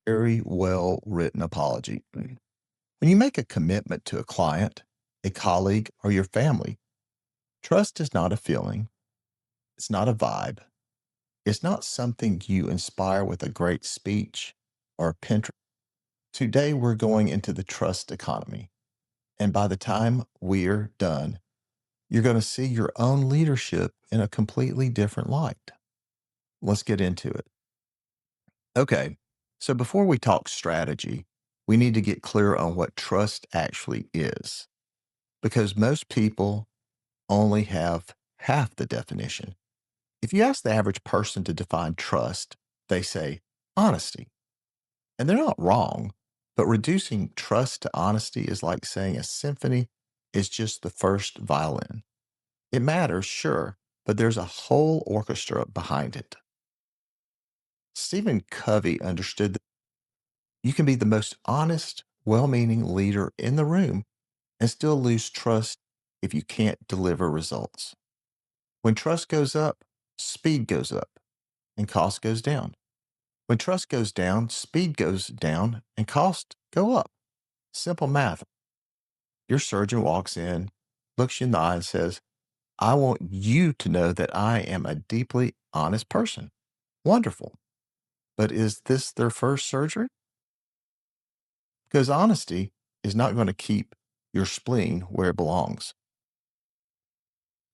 very well written apology. When you make a commitment to a client, a colleague, or your family, trust is not a feeling, it's not a vibe, it's not something you inspire with a great speech or a Pinterest. Today, we're going into the trust economy. And by the time we're done, you're going to see your own leadership in a completely different light. Let's get into it. Okay, so before we talk strategy, we need to get clear on what trust actually is, because most people only have half the definition. If you ask the average person to define trust, they say honesty. And they're not wrong, but reducing trust to honesty is like saying a symphony is just the first violin. It matters, sure, but there's a whole orchestra behind it. Stephen Covey understood that you can be the most honest, well meaning leader in the room and still lose trust if you can't deliver results. When trust goes up, speed goes up and cost goes down. When trust goes down, speed goes down and cost go up. Simple math. Your surgeon walks in, looks you in the eye, and says, I want you to know that I am a deeply honest person. Wonderful. But is this their first surgery? Because honesty is not going to keep your spleen where it belongs.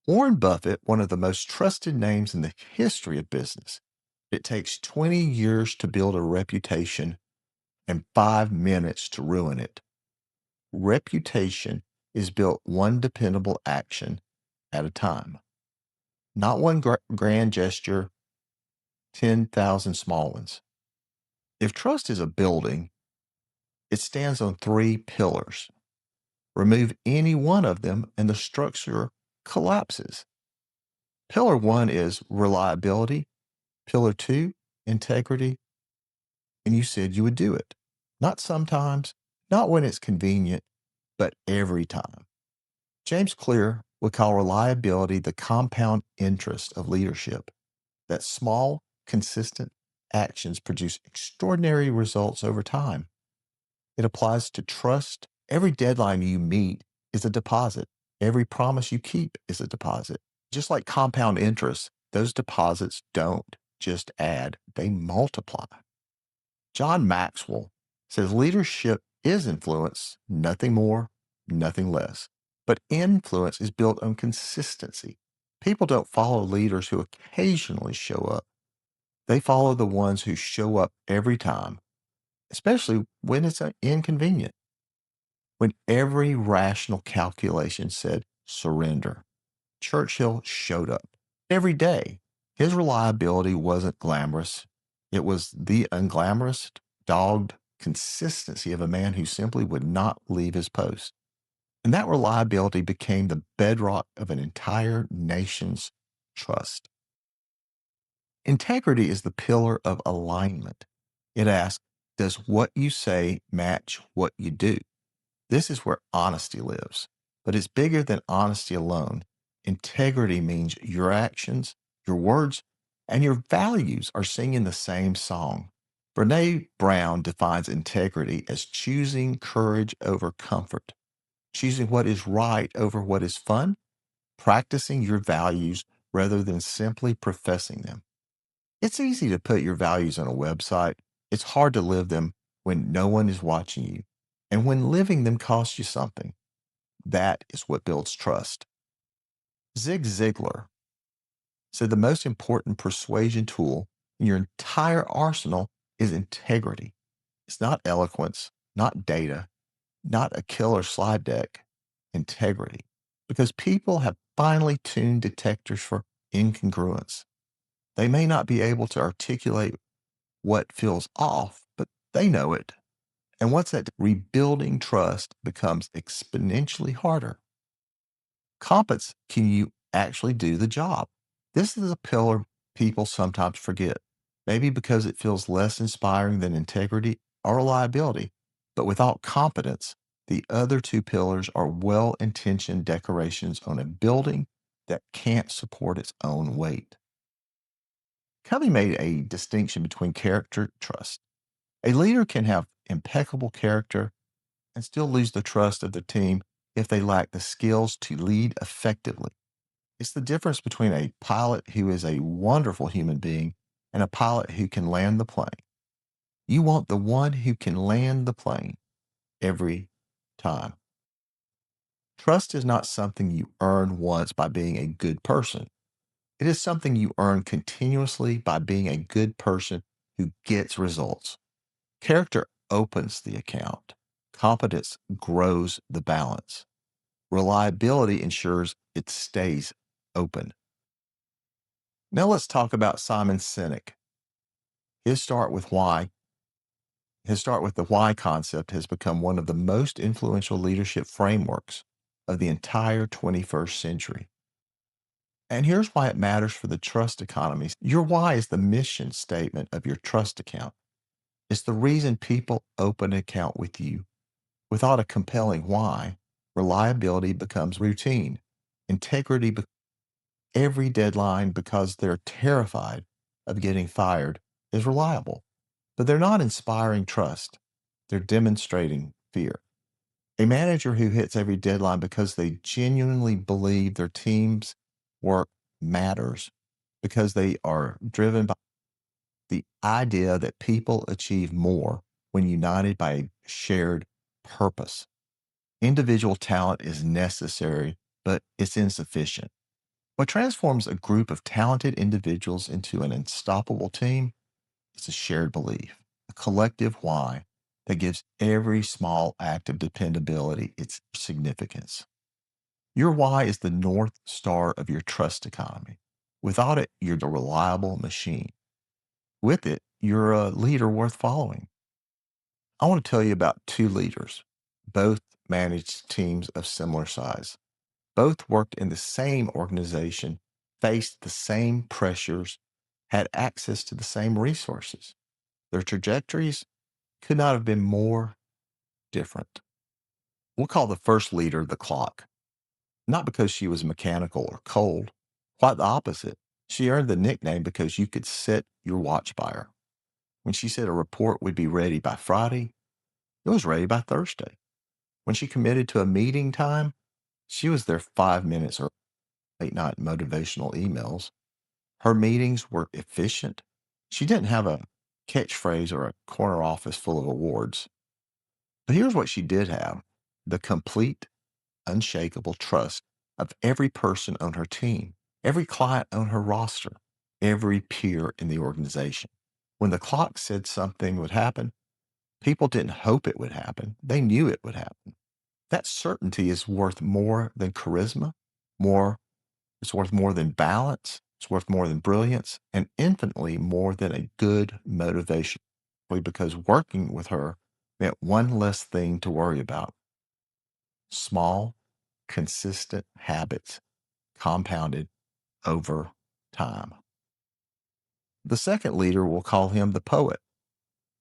Warren Buffett, one of the most trusted names in the history of business, it takes 20 years to build a reputation and 5 minutes to ruin it. Reputation is built one dependable action at a time, not one grand gesture, 10,000 small ones. If trust is a building, it stands on three pillars. Remove any one of them and the structure collapses. Pillar one is reliability. Pillar two, integrity. And you said you would do it. Not sometimes, not when it's convenient, but every time. James Clear would call reliability the compound interest of leadership, that small, consistent actions produce extraordinary results over time. It applies to trust. Every deadline you meet is a deposit. Every promise you keep is a deposit. Just like compound interest, those deposits don't just add, they multiply. John Maxwell says leadership is influence, nothing more, nothing less. But influence is built on consistency. People don't follow leaders who occasionally show up. They follow the ones who show up every time, especially when it's inconvenient. When every rational calculation said surrender, Churchill showed up every day. His reliability wasn't glamorous. It was the unglamorous, dogged consistency of a man who simply would not leave his post. And that reliability became the bedrock of an entire nation's trust. Integrity is the pillar of alignment. It asks, does what you say match what you do? This is where honesty lives. But it's bigger than honesty alone. Integrity means your actions, your words, and your values are singing the same song. Brene Brown defines integrity as choosing courage over comfort, choosing what is right over what is fun, practicing your values rather than simply professing them. It's easy to put your values on a website. It's hard to live them when no one is watching you and when living them costs you something. That is what builds trust. Zig Ziglar said the most important persuasion tool in your entire arsenal is integrity. It's not eloquence, not data, not a killer slide deck, integrity. Because people have finely tuned detectors for incongruence. They may not be able to articulate what feels off, but they know it. And once that rebuilding trust becomes exponentially harder, competence, can you actually do the job? This is a pillar people sometimes forget, maybe because it feels less inspiring than integrity or reliability. But without competence, the other two pillars are well intentioned decorations on a building that can't support its own weight. Covey made a distinction between character and trust. A leader can have impeccable character and still lose the trust of the team if they lack the skills to lead effectively. It's the difference between a pilot who is a wonderful human being and a pilot who can land the plane. You want the one who can land the plane every time. Trust is not something you earn once by being a good person. It is something you earn continuously by being a good person who gets results. Character opens the account. Competence grows the balance. Reliability ensures it stays open. Now let's talk about Simon Sinek. His start with why. His start with the why concept has become one of the most influential leadership frameworks of the entire 21st century. And here's why it matters for the trust economy. Your why is the mission statement of your trust account. It's the reason people open an account with you. Without a compelling why, reliability becomes routine. Integrity, every deadline because they're terrified of getting fired, is reliable. But they're not inspiring trust. They're demonstrating fear. A manager who hits every deadline because they genuinely believe their team's work matters, because they are driven by the idea that people achieve more when united by a shared purpose. Individual talent is necessary, but it's insufficient. What transforms a group of talented individuals into an unstoppable team is a shared belief, a collective why that gives every small act of dependability its significance. Your why is the North Star of your trust economy. Without it, you're a reliable machine. With it, you're a leader worth following. I want to tell you about two leaders. Both managed teams of similar size. Both worked in the same organization, faced the same pressures, had access to the same resources. Their trajectories could not have been more different. We'll call the first leader the clock, not because she was mechanical or cold, quite the opposite. She earned the nickname because you could set your watch by her. When she said a report would be ready by Friday, it was ready by Thursday. When she committed to a meeting time, she was there 5 minutes or late night motivational emails. Her meetings were efficient. She didn't have a catchphrase or a corner office full of awards. But here's what she did have: the complete, unshakable trust of every person on her team, every client on her roster, every peer in the organization. When the clock said something would happen, people didn't hope it would happen. They knew it would happen. That certainty is worth more than charisma, more it's worth more than balance, it's worth more than brilliance, and infinitely more than a good motivation. Because working with her meant one less thing to worry about. Small, consistent habits compounded over time. The second leader, will call him the poet.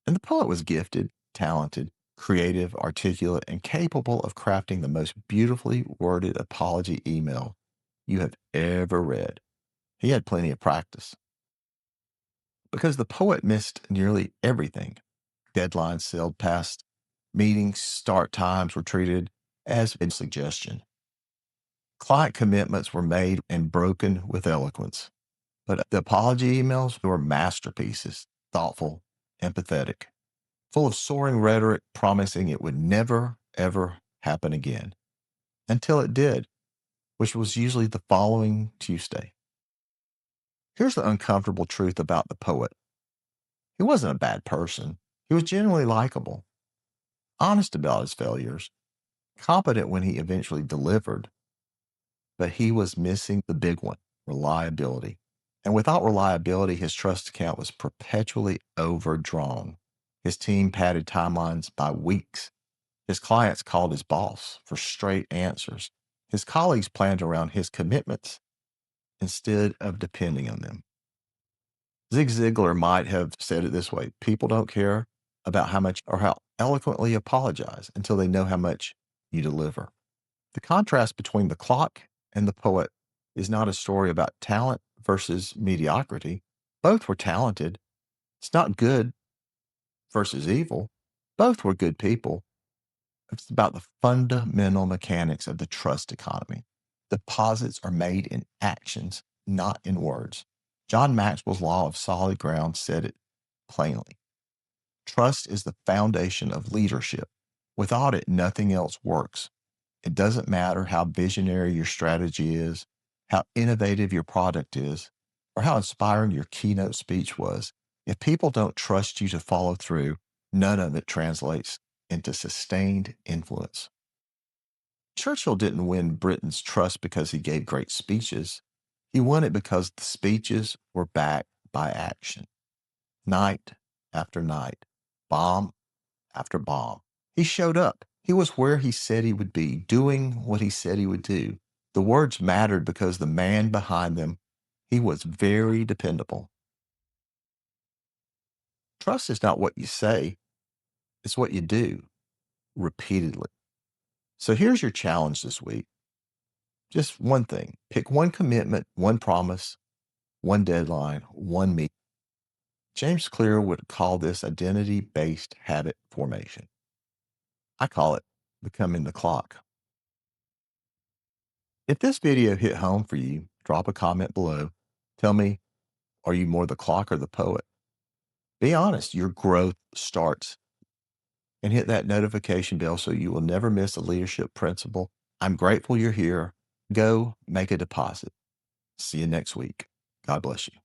And the poet was gifted, talented, creative, articulate, and capable of crafting the most beautifully worded apology email you have ever read. He had plenty of practice. Because the poet missed nearly everything. Deadlines sailed past, meetings start times were treated as a suggestion. Client commitments were made and broken with eloquence. But the apology emails were masterpieces, thoughtful, empathetic, full of soaring rhetoric promising it would never, ever happen again. Until it did, which was usually the following Tuesday. Here's the uncomfortable truth about the poet: he wasn't a bad person. He was genuinely likable, honest about his failures, competent when he eventually delivered, but he was missing the big one: reliability. And without reliability, his trust account was perpetually overdrawn. His team padded timelines by weeks. His clients called his boss for straight answers. His colleagues planned around his commitments instead of depending on them. Zig Ziglar might have said it this way: people don't care about how much or how eloquently you apologize until they know how much you deliver. The contrast between the clock and the poet is not a story about talent versus mediocrity. Both were talented. It's not good versus evil. Both were good people. It's about the fundamental mechanics of the trust economy. Deposits are made in actions, not in words. John Maxwell's law of solid ground said it plainly. Trust is the foundation of leadership. Without it, nothing else works. It doesn't matter how visionary your strategy is, how innovative your product is, or how inspiring your keynote speech was. If people don't trust you to follow through, none of it translates into sustained influence. Churchill didn't win Britain's trust because he gave great speeches. He won it because the speeches were backed by action. Night after night, bomb after bomb. He showed up. He was where he said he would be, doing what he said he would do. The words mattered because the man behind them, he was very dependable. Trust is not what you say, it's what you do repeatedly. So here's your challenge this week. Just one thing. Pick one commitment, one promise, one deadline, one meeting. James Clear would call this identity-based habit formation. I call it becoming the clock. If this video hit home for you, drop a comment below. Tell me, are you more the clock or the poet? Be honest, your growth starts. And hit that notification bell so you will never miss a leadership principle. I'm grateful you're here. Go make a deposit. See you next week. God bless you.